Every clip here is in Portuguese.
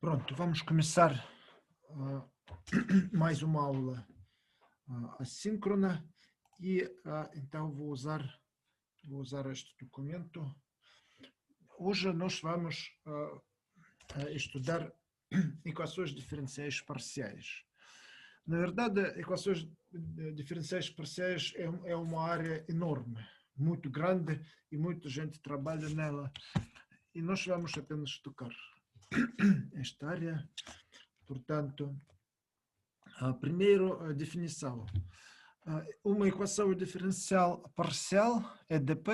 Pronto, vamos começar mais uma aula assíncrona e então vou usar este documento. Hoje nós vamos estudar equações diferenciais parciais. Na verdade, equações diferenciais parciais é uma área enorme, muito grande e muita gente trabalha nela e nós vamos apenas tocar esta área. Portanto, primeiro, a definição. Uma equação diferencial parcial, EDP,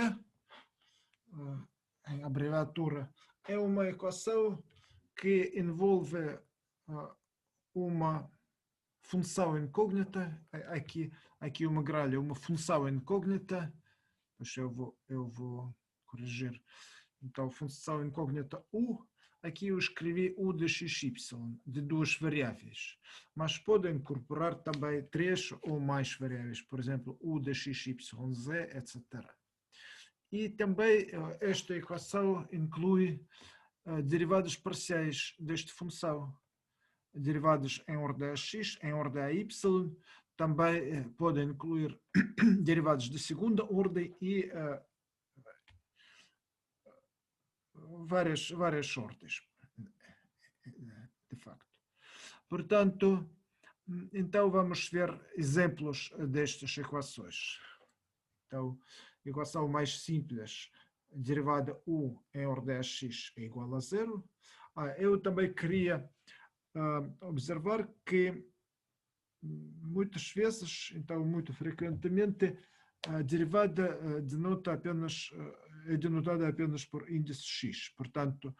em abreviatura, é uma equação que envolve uma função incógnita, aqui uma grelha, uma função incógnita, depois eu vou corrigir. Então, função incógnita U, aqui eu escrevi U de xy, de duas variáveis, mas podem incorporar também três ou mais variáveis, por exemplo, U de xy, z, etc. E também esta equação inclui derivadas parciais desta função, derivadas em ordem a x, em ordem a y, também podem incluir derivados de segunda ordem e várias ordens, de facto. Portanto, então vamos ver exemplos destas equações. Então, equação mais simples, derivada U em ordem a x é igual a zero. Eu também queria observar que muitas vezes, então muito frequentemente, a derivada é denotada apenas por índice x. Portanto,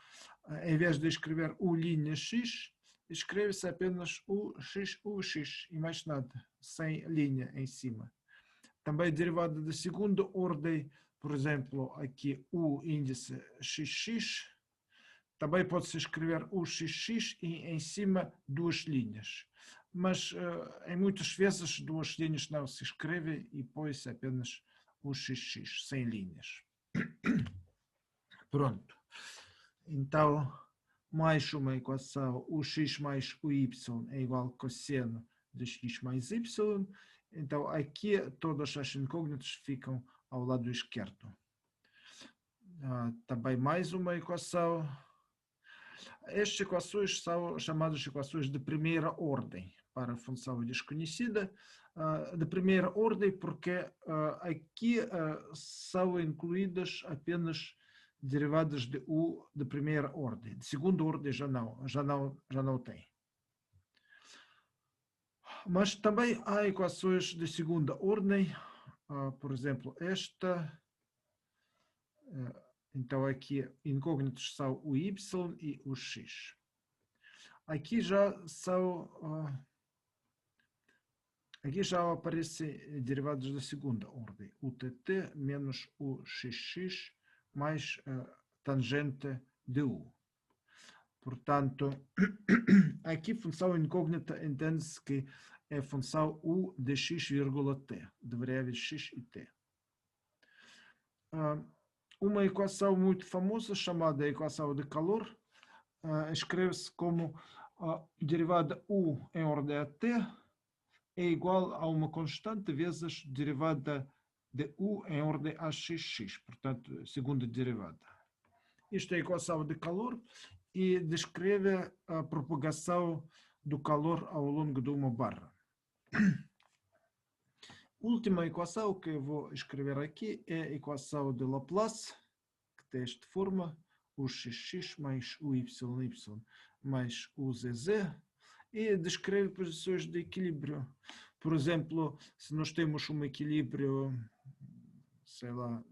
em vez de escrever U' x, escreve-se apenas UX e mais nada, sem linha em cima. Também derivada de segunda ordem, por exemplo, aqui U índice xx, também pode-se escrever UXX e em cima duas linhas. Mas em muitas vezes duas linhas não se escrevem e põe-se apenas UXX, sem linhas. Pronto. Então, mais uma equação, UX mais UY é igual a cosseno de x mais y. Então, aqui todas as incógnitas ficam ao lado esquerdo. Também mais uma equação. Estas equações são chamadas equações de primeira ordem para a função desconhecida. De primeira ordem porque aqui são incluídas apenas derivadas de U de primeira ordem. De segunda ordem já não tem. Mas também há equações de segunda ordem, por exemplo, esta. Então, aqui incógnitos são o y e o x. Aqui já aparecem derivados da segunda ordem. O tt menos o xx mais tangente de u. Portanto, aqui função incógnita entende-se que é a função u de x, t, de variáveis x e t. Uma equação muito famosa chamada equação de calor escreve-se como derivada U em ordem a t é igual a uma constante vezes derivada de U em ordem a xx, portanto, segunda derivada. Isto é a equação de calor e descreve a propagação do calor ao longo de uma barra. Última equação que eu vou escrever aqui é a equação de Laplace, que tem esta forma, o xx mais o y mais o zz, e descreve posições de equilíbrio. Por exemplo, se nós temos um equilíbrio, sei lá,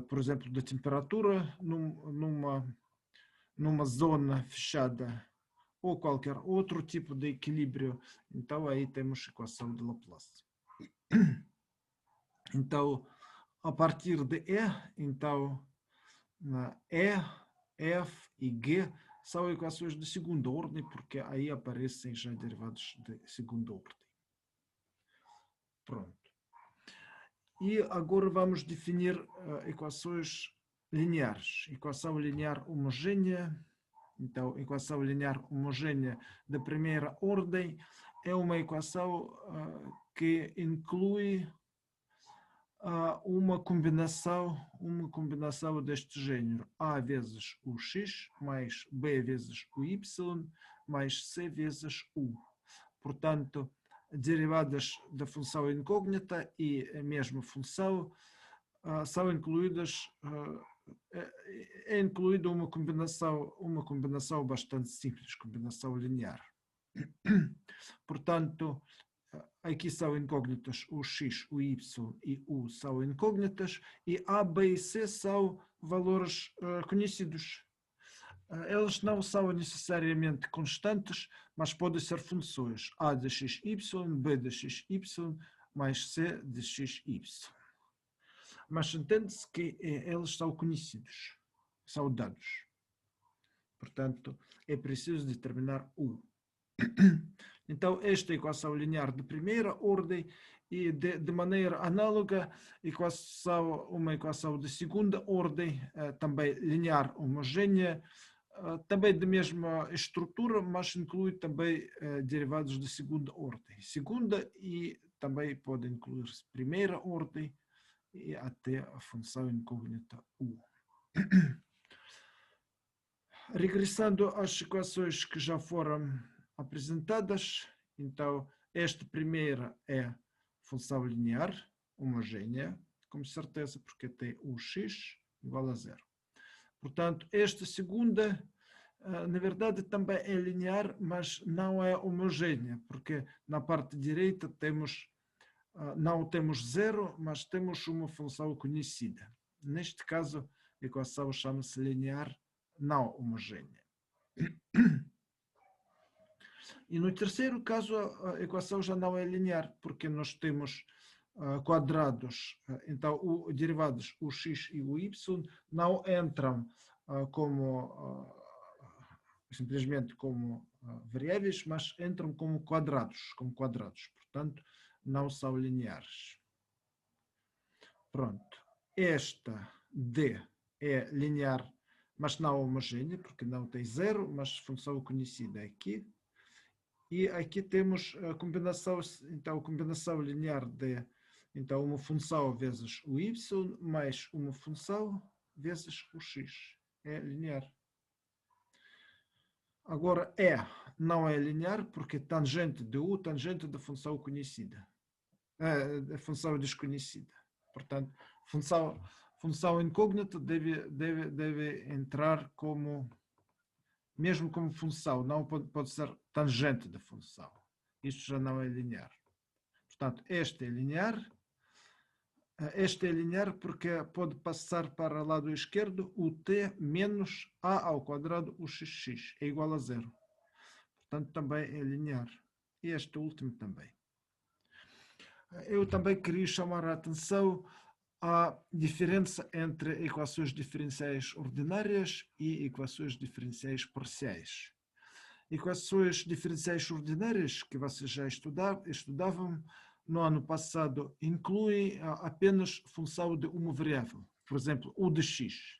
por exemplo, da temperatura numa zona fechada, ou qualquer outro tipo de equilíbrio, então aí temos a equação de Laplace. Então, a partir de E, então, E, F e G são equações de segunda ordem, porque aí aparecem já derivados de segunda ordem. Pronto. E agora vamos definir equações lineares. Equação linear homogênea Então, equação linear homogénea de primeira ordem é uma equação que inclui uma combinação deste género: A vezes o x, mais B vezes o y, mais C vezes U. Portanto, derivadas da função incógnita e a mesma função são incluídas, é incluída uma combinação bastante simples, combinação linear. Portanto, aqui são incógnitas o x, o y e o são incógnitas, e A, B e C são valores conhecidos. Elas não são necessariamente constantes, mas podem ser funções A de xy, B de xy, mais C de xy. Mas entende-se que eles são conhecidos, são dados. Portanto, é preciso determinar U. Então, esta equação linear de primeira ordem e de maneira análoga, uma equação de segunda ordem, também linear homogénea, também de mesma estrutura, mas inclui também derivados de segunda ordem. Segunda e também pode incluir primeira ordem e até a função incógnita U. Regressando às equações que já foram apresentadas, então esta primeira é função linear homogénea, com certeza, porque tem o x igual a zero. Portanto, esta segunda, na verdade, também é linear, mas não é homogénea, porque na parte direita não temos zero, mas temos uma função conhecida. Neste caso, a equação chama-se linear não homogénea. E no terceiro caso, a equação já não é linear, porque nós temos quadrados, então derivados o x e o y não entram simplesmente como variáveis, mas entram como quadrados. Portanto, não são lineares. Pronto. Esta D é linear, mas não homogénea, porque não tem zero, mas função conhecida aqui. E aqui temos a combinação, então a combinação linear de uma função vezes o y, mais uma função vezes o x. É linear. Agora, não é linear porque tangente de u, tangente da função conhecida. Da função desconhecida. Portanto, função incógnita deve entrar mesmo como função, não pode ser tangente da função. Isto já não é linear. Portanto, este é linear. Este é linear porque pode passar para o lado esquerdo o t menos a ao quadrado, o xx, é igual a zero. Portanto, também é linear. E este último também. Eu também queria chamar a atenção à diferença entre equações diferenciais ordinárias e equações diferenciais parciais. Equações diferenciais ordinárias, que vocês já estudavam no ano passado, incluem apenas função de uma variável, por exemplo, u de x,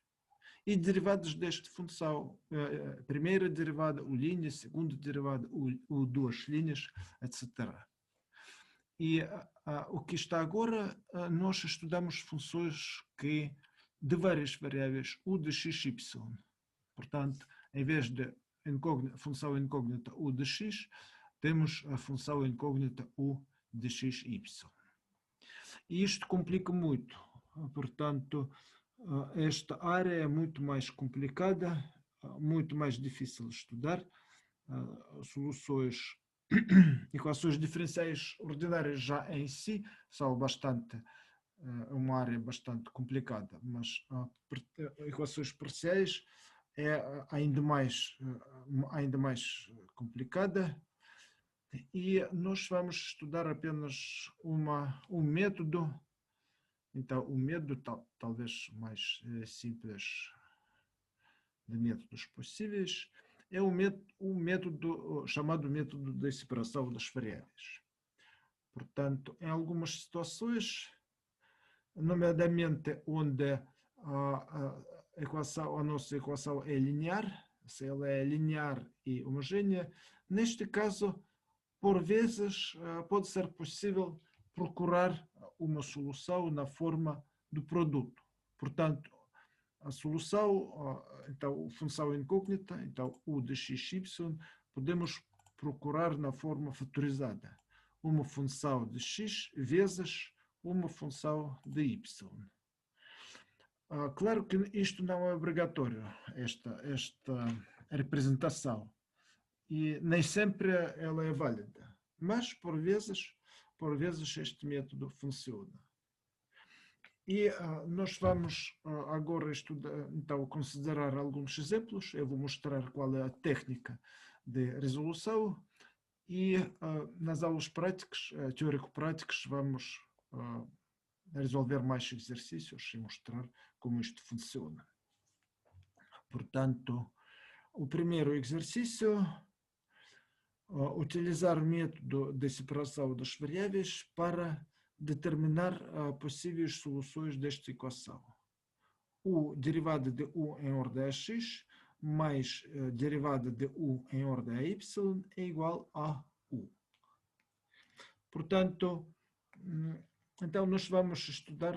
e derivados desta função, primeira derivada, u', segunda derivada, u duas linhas, etc. E o que está agora, nós estudamos funções de várias variáveis, u de x, y. Portanto, em vez de função incógnita u de x, temos a função incógnita u de x, y. E isto complica muito. Portanto, esta área é muito mais complicada, muito mais difícil de estudar. Equações diferenciais ordinárias já em si são uma área bastante complicada, mas equações parciais é ainda mais complicada, e nós vamos estudar apenas um método. Então, o método talvez mais simples de métodos possíveis é o método chamado método de separação das variáveis. Portanto, em algumas situações, nomeadamente onde a nossa equação é linear, se ela é linear e homogénea, neste caso, por vezes, pode ser possível procurar uma solução na forma do produto. Portanto, a solução, então, a função incógnita, então, u de xy, podemos procurar na forma fatorizada. Uma função de x vezes uma função de y. Claro que isto não é obrigatório, esta representação, e nem sempre ela é válida, mas por vezes este método funciona. E nós vamos agora estudar, então, considerar alguns exemplos. Eu vou mostrar qual é a técnica de resolução e nas aulas práticas, teórico-práticas, vamos resolver mais exercícios e mostrar como isto funciona. Portanto, o primeiro exercício, utilizar o método de separação das variáveis para determinar possíveis soluções desta equação. U derivada de U em ordem a x mais derivada de U em ordem a y é igual a U. Portanto, então nós vamos estudar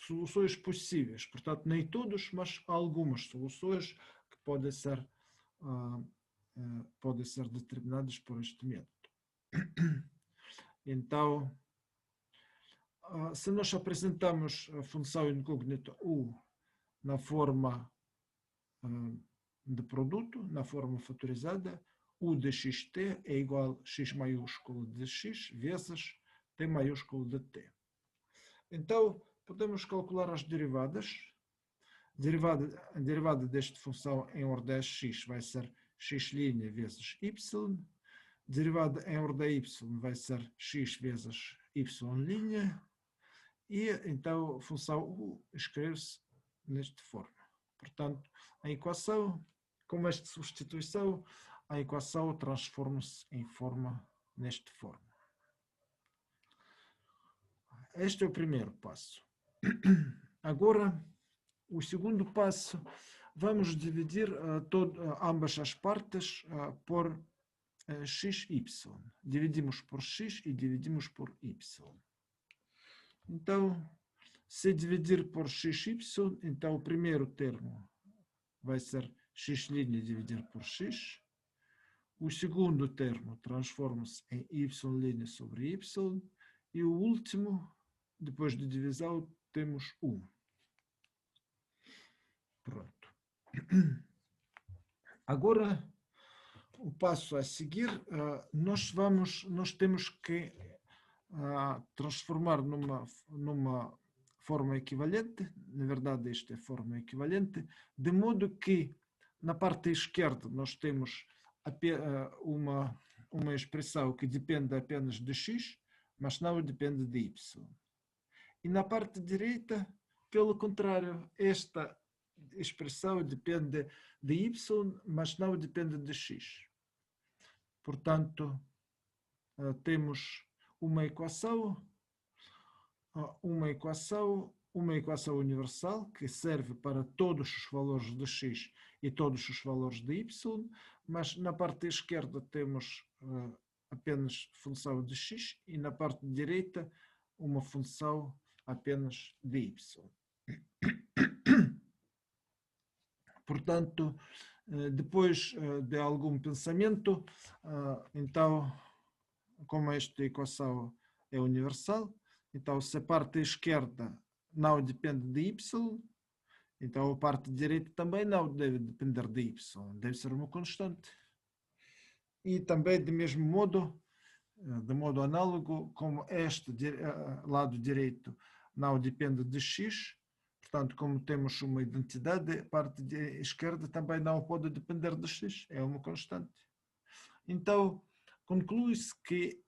soluções possíveis. Portanto, nem todos, mas algumas soluções que podem ser determinadas por este método. Então, se nós apresentamos a função incógnita U na forma de produto, na forma fatorizada, U de xt é igual a x maiúsculo de x vezes t maiúsculo de t. Então, podemos calcular as derivadas. A derivada desta função em ordem x vai ser x' vezes y. Derivada em ordem y vai ser x vezes y'. E então a função u escreve-se nesta forma. Portanto, a equação, com esta substituição, a equação transforma-se em forma nesta forma. Este é o primeiro passo. Agora, o segundo passo, vamos dividir ambas as partes por xy. Dividimos por x e dividimos por y. Então, se dividir por xy, então o primeiro termo vai ser x' dividir por x. O segundo termo transforma-se em y' sobre y. E o último, depois de divisão, temos 1. Pronto. Agora, o passo a seguir, nós temos que transformar numa forma equivalente. Na verdade, esta é a forma equivalente, de modo que na parte esquerda nós temos uma expressão que depende apenas de x, mas não depende de y. E na parte direita, pelo contrário, esta expressão depende de y, mas não depende de x. Portanto, temos uma equação universal que serve para todos os valores de x e todos os valores de y, mas na parte esquerda temos apenas função de x e na parte direita uma função apenas de y. Portanto, depois de algum pensamento, então, como esta equação é universal, então se a parte esquerda não depende de y, então a parte direita também não deve depender de y, deve ser uma constante. E também, de mesmo modo, de modo análogo, como este lado direito não depende de x, portanto, como temos uma identidade, a parte esquerda também não pode depender de x, é uma constante. Então, conclui-se que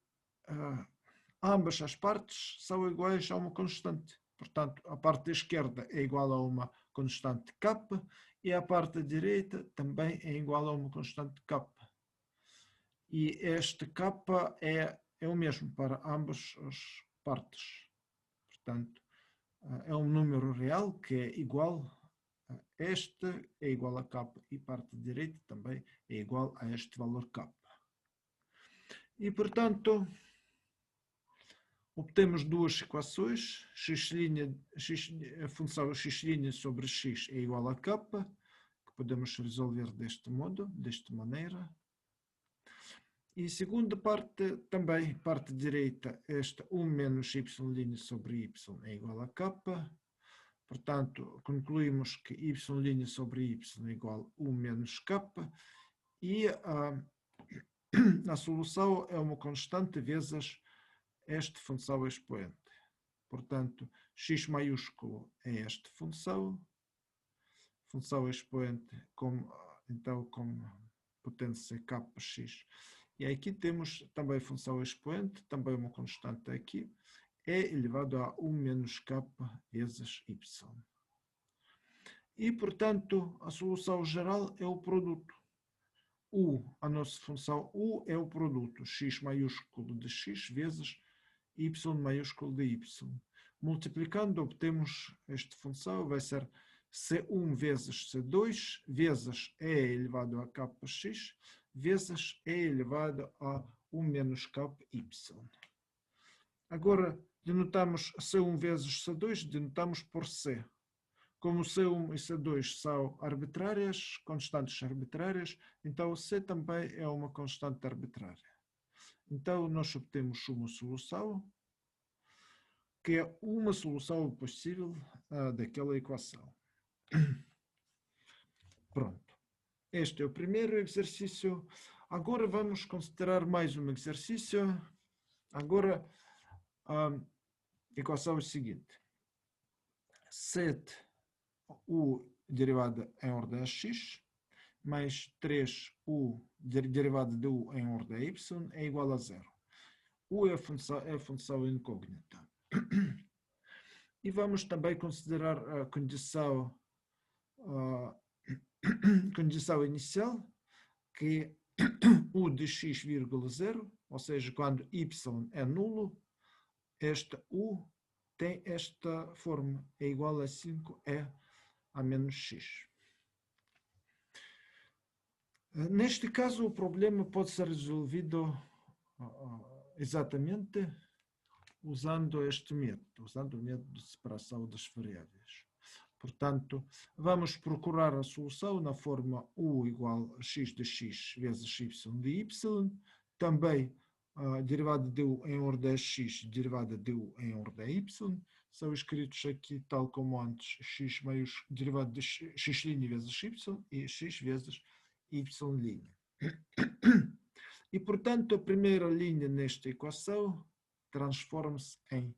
ambas as partes são iguais a uma constante. Portanto, a parte esquerda é igual a uma constante k e a parte direita também é igual a uma constante k. E este k é o mesmo para ambas as partes. Portanto, é um número real que é igual este é igual a k e parte direita também é igual a este valor k. E, portanto, obtemos duas equações, a função x' sobre x é igual a k, que podemos resolver deste modo, desta maneira. E segunda parte, também, parte direita, esta 1 menos y' sobre y é igual a k. Portanto, concluímos que y' sobre y é igual a 1 menos k. E a solução é uma constante vezes esta função expoente. Portanto, x maiúsculo é esta função expoente, então com potência kx. E aqui temos também função expoente, também uma constante aqui, é elevado a 1 menos k vezes y. E, portanto, a solução geral é o produto. A nossa função U é o produto x maiúsculo de x vezes y maiúsculo de y. Multiplicando, obtemos esta função, vai ser C1 vezes C2 vezes E elevado a kx vezes E elevado a 1 menos ky. Agora, denotamos C1 vezes C2, denotamos por C. Como C1 e C2 são arbitrárias, constantes arbitrárias, então C também é uma constante arbitrária. Então, nós obtemos uma solução, que é uma solução possível daquela equação. Pronto. Este é o primeiro exercício. Agora vamos considerar mais um exercício. Agora, a equação é a seguinte. 7u derivada em ordem x mais 3u derivada de u em ordem y é igual a zero. U é a função incógnita. E vamos também considerar a condição inicial, que é u de x, 0, ou seja, quando y é nulo, esta u tem esta forma, é igual a 5e a menos x. Neste caso, o problema pode ser resolvido exatamente usando este método, usando o método de separação das variáveis. Portanto, vamos procurar a solução na forma u igual a x de x vezes y de y, também a derivada de u em ordem x, derivada de u em ordem y, são escritos aqui tal como antes, x maiúsculo, derivada de x' vezes y e x vezes y'. E, portanto, a primeira linha nesta equação transforma-se em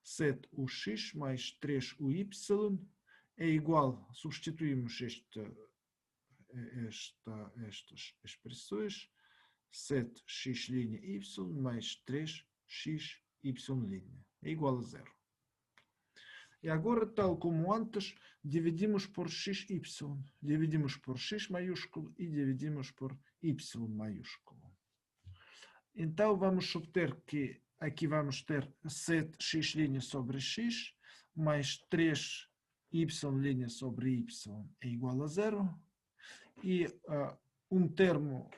7ux mais 3uy é igual, substituímos estas expressões, 7x'y mais 3xy' é igual a zero. E agora, tal como antes, dividimos por xy, dividimos por x maiúsculo e dividimos por y maiúsculo. Então, vamos obter que aqui vamos ter 7x' sobre x mais 3y' sobre y é igual a zero. E um termo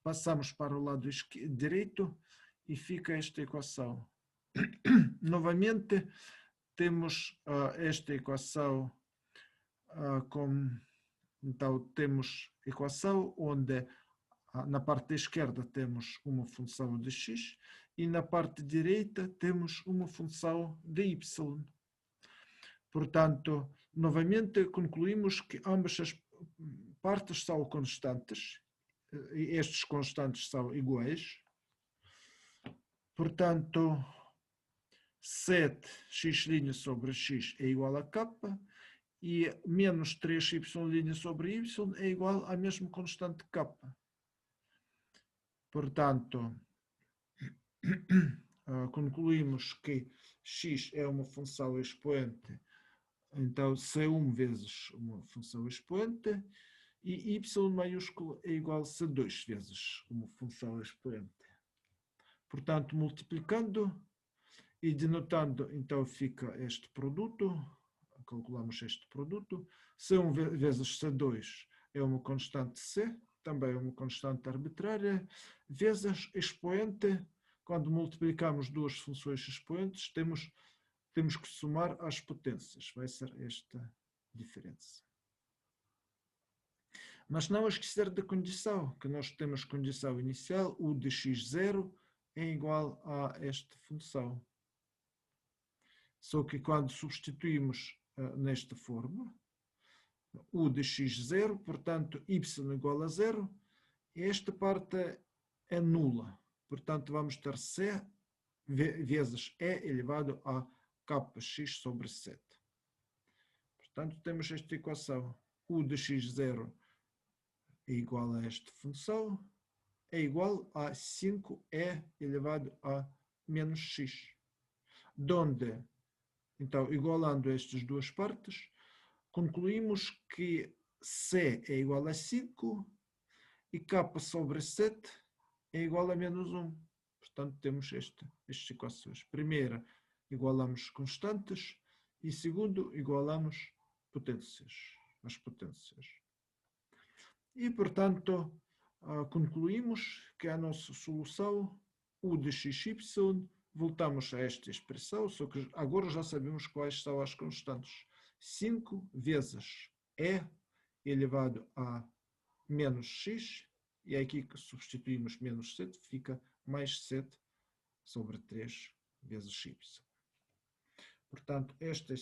passamos para o lado direito e fica esta equação. Novamente, temos esta equação então temos equação onde na parte esquerda temos uma função de x e na parte direita temos uma função de y. Portanto, novamente concluímos que ambas as partes são constantes, e estes constantes são iguais. Portanto, 7x' sobre x é igual a k e menos 3y' sobre y é igual à mesma constante k. Portanto, concluímos que x é uma função expoente, então C1 vezes uma função expoente e y maiúsculo é igual a C2 vezes uma função expoente. Portanto, multiplicando e denotando, então fica este produto, calculamos este produto, C1 vezes C2 é uma constante C, também é uma constante arbitrária, vezes expoente. Quando multiplicamos duas funções expoentes, temos que somar as potências. Vai ser esta diferença. Mas não esquecer da condição, que nós temos condição inicial, u de x0 é igual a esta função. Só que quando substituímos nesta fórmula, u de x0, portanto, y igual a 0, esta parte é nula. Portanto, vamos ter c vezes e elevado a kx sobre 7. Portanto, temos esta equação. U de x0 é igual a esta função, é igual a 5e elevado a menos x. Donde, então, igualando estas duas partes, concluímos que c é igual a 5 e k sobre 7 é igual a menos 1. Portanto, temos estas equações. Primeira, igualamos constantes e segundo, igualamos as potências. E, portanto, concluímos que a nossa solução, u de xy, voltamos a esta expressão, só que agora já sabemos quais são as constantes. 5 vezes e elevado a menos x, e é aqui que substituímos menos 7, fica mais 7 sobre 3 vezes y. Portanto, este é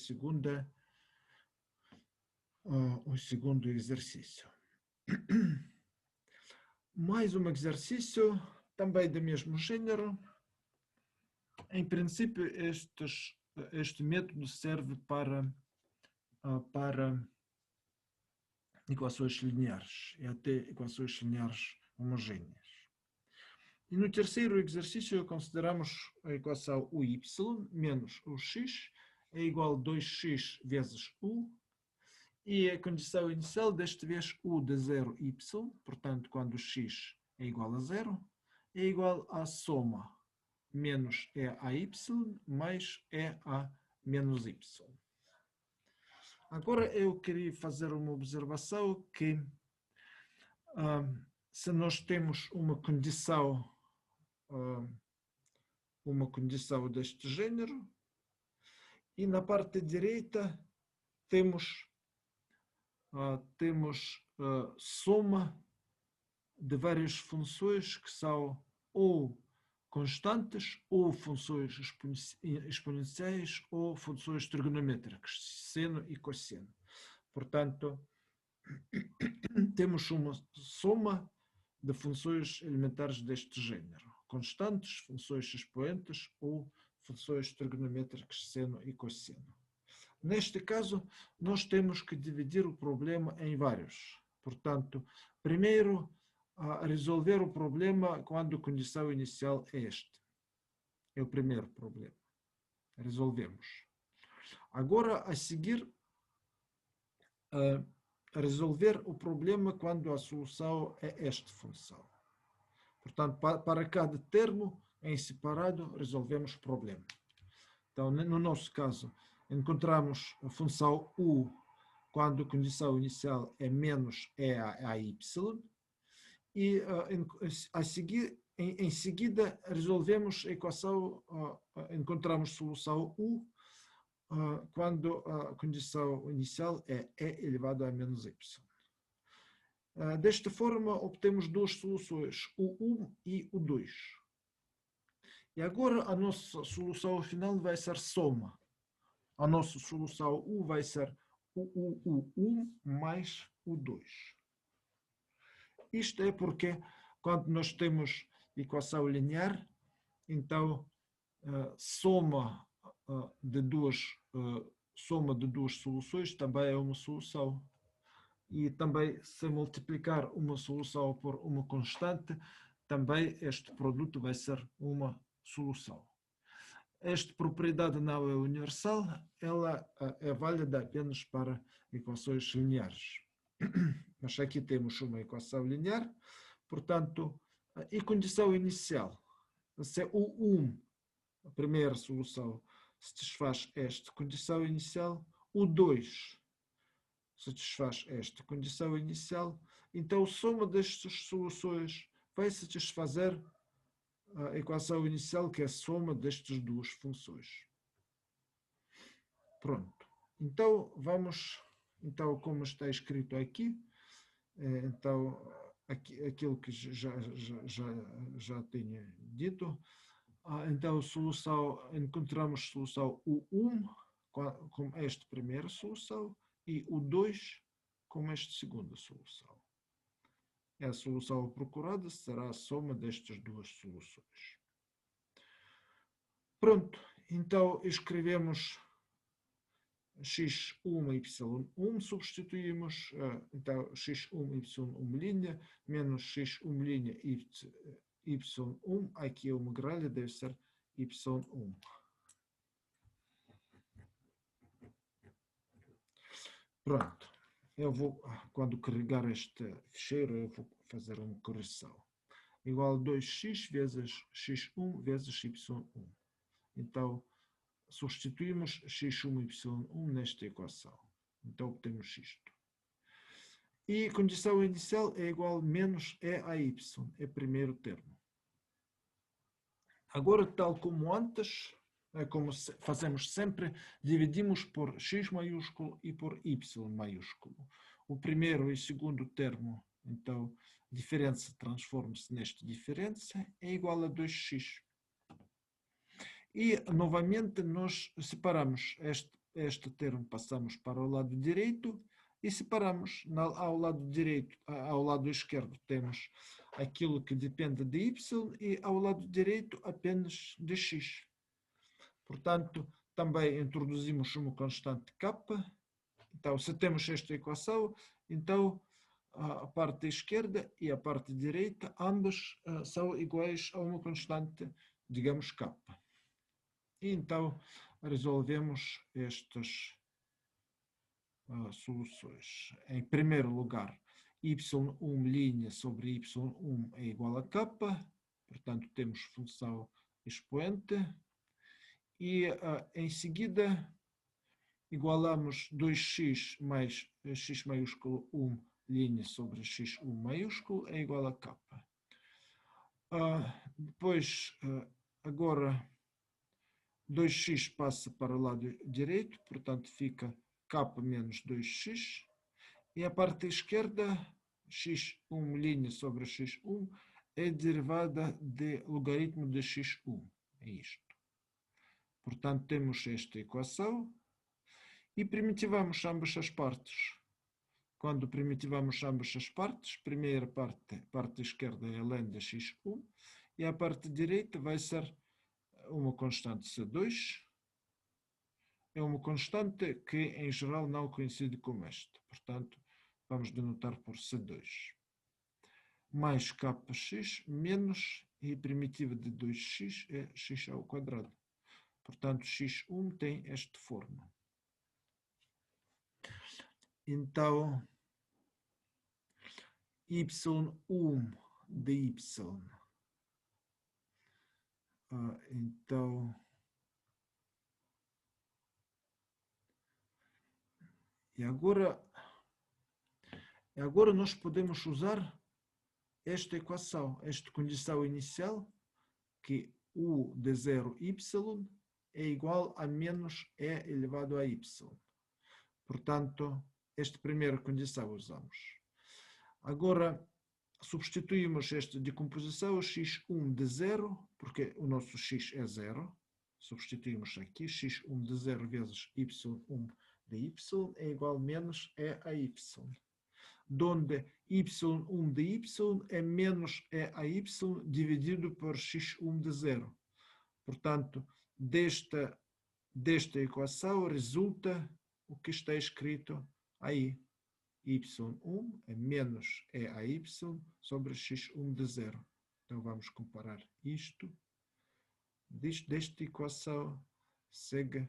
o segundo exercício. Mais um exercício, também do mesmo gênero. Em princípio, este método serve para equações lineares e até equações lineares homogêneas. E no terceiro exercício, consideramos a equação uy menos ux é igual a 2x vezes u, e a condição inicial, desta vez, u de 0y, portanto, quando x é igual a 0, é igual à soma menos e a y mais e a menos y. Agora eu queria fazer uma observação que se nós temos uma condição deste gênero e na parte direita temos soma de várias funções que são ou constantes, ou funções exponenciais, ou funções trigonométricas, seno e cosseno. Portanto, temos uma soma de funções elementares deste género. Constantes, funções expoentes ou funções trigonométricas, seno e cosseno. Neste caso, nós temos que dividir o problema em vários. Portanto, primeiro, resolver o problema quando a condição inicial é este. É o primeiro problema. Resolvemos. Agora, a seguir, resolver o problema quando a solução é esta função. Portanto, para cada termo em separado, resolvemos o problema. Então, no nosso caso, encontramos a função u quando a condição inicial é menos e a y, e em seguida resolvemos a equação, encontramos solução u quando a condição inicial é e elevado a menos y. Desta forma, obtemos duas soluções, o 1 e o 2. E agora a nossa solução final vai ser soma. A nossa solução u vai ser o 1 mais o 2. Isto é porque quando nós temos equação linear, então soma de duas soluções também é uma solução. E também, se multiplicar uma solução por uma constante, também este produto vai ser uma solução. Esta propriedade não é universal, ela é válida apenas para equações lineares. Mas aqui temos uma equação linear, portanto, e condição inicial. Se o 1, a primeira solução, satisfaz esta condição inicial, o 2 satisfaz esta condição inicial, então a soma destas soluções vai satisfazer a equação inicial, que é a soma destas duas funções. Pronto. Então, então, como está escrito aqui, então, aquilo que já tinha dito, então, encontramos solução U1 com esta primeira solução e U2 com esta segunda solução. A solução procurada será a soma destas duas soluções. Pronto, então escrevemos x1 e y1, substituímos, então x1 y1' menos x1' y1, aqui é uma grelha, deve ser y1. Pronto, eu vou, quando carregar este ficheiro, eu vou fazer uma correção. Igual a 2x vezes x1 vezes y1. Então, substituímos x1 e y1 nesta equação. Então, obtemos isto. E a condição inicial é igual a menos e a y, é o primeiro termo. Agora, tal como antes, como fazemos sempre, dividimos por x maiúsculo e por y maiúsculo. O primeiro e segundo termo, então, diferença transforma-se nesta diferença, é igual a 2x. E, novamente, nós separamos este termo, passamos para o lado direito e separamos ao lado direito, ao lado esquerdo temos aquilo que depende de y e ao lado direito apenas de x. Portanto, também introduzimos uma constante k. Então, se temos esta equação, então a parte esquerda e a parte direita, ambas são iguais a uma constante, digamos, k. E então resolvemos estas soluções. Em primeiro lugar, y1' sobre y1 é igual a k, portanto temos função expoente. E em seguida igualamos 2x mais x maiúsculo 1' sobre x1 maiúsculo é igual a k. Depois, agora 2x passa para o lado direito, portanto fica k menos 2x. E a parte esquerda, x1' sobre x1, é derivada de logaritmo de x1. É isto. Portanto, temos esta equação e primitivamos ambas as partes. Quando primitivamos ambas as partes, a primeira parte esquerda é ln de x1 e a parte direita vai ser uma constante C2, é uma constante que em geral não coincide com esta, portanto vamos denotar por C2, mais kx menos, e a primitiva de 2x é x ao quadrado, portanto x1 tem esta forma. Então, y1 de y. Então, e agora nós podemos usar esta equação, esta condição inicial, que u de 0 y é igual a menos e elevado a y. Portanto, esta primeira condição usamos. Agora, substituímos esta decomposição, x1 de 0, porque o nosso x é 0. Substituímos aqui, x1 de 0 vezes y1 de y é igual a menos e a y. Donde y1 de y é menos e a y dividido por x1 de 0. Portanto, desta equação resulta o que está escrito aí. y1 é menos e a y sobre x1 de 0. Então vamos comparar isto. Desta equação segue,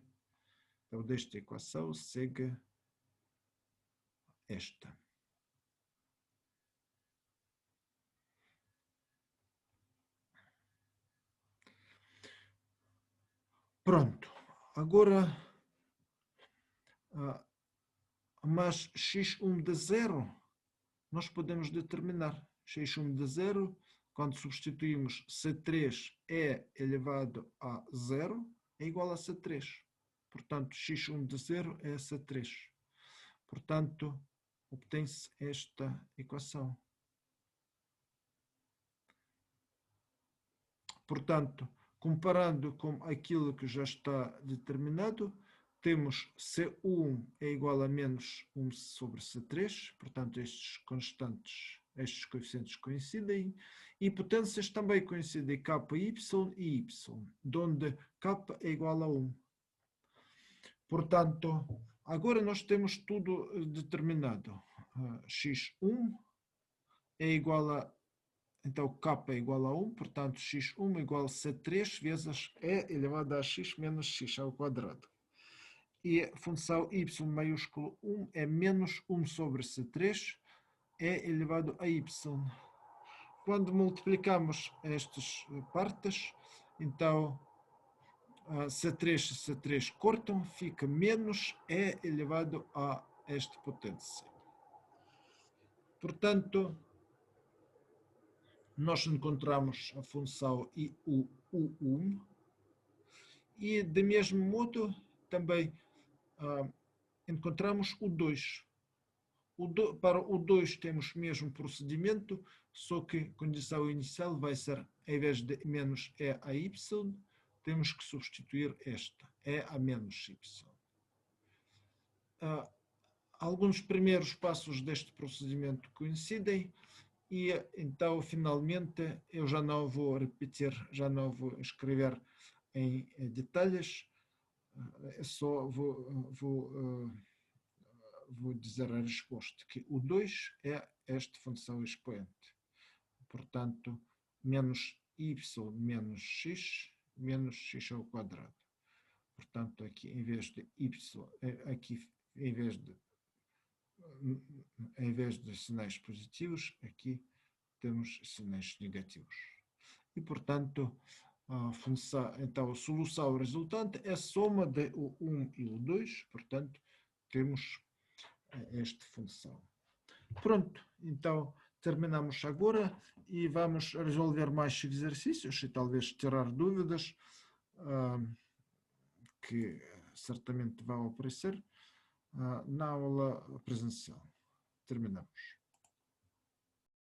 então desta equação segue esta. Pronto. Agora mas x1 de 0, nós podemos determinar x1 de 0, quando substituímos C3 é elevado a 0, é igual a C3. Portanto, x1 de 0 é C3. Portanto, obtém-se esta equação. Portanto, comparando com aquilo que já está determinado, temos C1 é igual a menos 1 sobre C3, portanto estes constantes, estes coeficientes coincidem, e potências também coincidem K, Y e Y, onde K é igual a 1. Portanto, agora nós temos tudo determinado. X1 é igual a, então K é igual a 1, portanto x1 é igual a C3 vezes E elevado a x menos x ao quadrado. E a função y maiúsculo 1 é menos 1 sobre C3 E elevado a y. Quando multiplicamos estas partes, então C3 e C3 cortam, fica menos E elevado a esta potência. Portanto, nós encontramos a função U1 e, de mesmo modo, também encontramos o 2. Para o 2 temos o mesmo procedimento, só que a condição inicial vai ser, em vez de menos E a Y, temos que substituir esta, E a menos Y. Alguns primeiros passos deste procedimento coincidem e então finalmente eu já não vou repetir, já não vou escrever em detalhes, só vou dizer a resposta, que o 2 é esta função expoente. Portanto, menos y menos x ao quadrado. Portanto, aqui em vez de y, aqui em vez de sinais positivos, aqui temos sinais negativos. E, portanto, a função, então, a solução resultante é a soma de o 1 e o 2, portanto, temos esta função. Pronto, então terminamos agora e vamos resolver mais exercícios e talvez tirar dúvidas que certamente vão aparecer na aula presencial. Terminamos.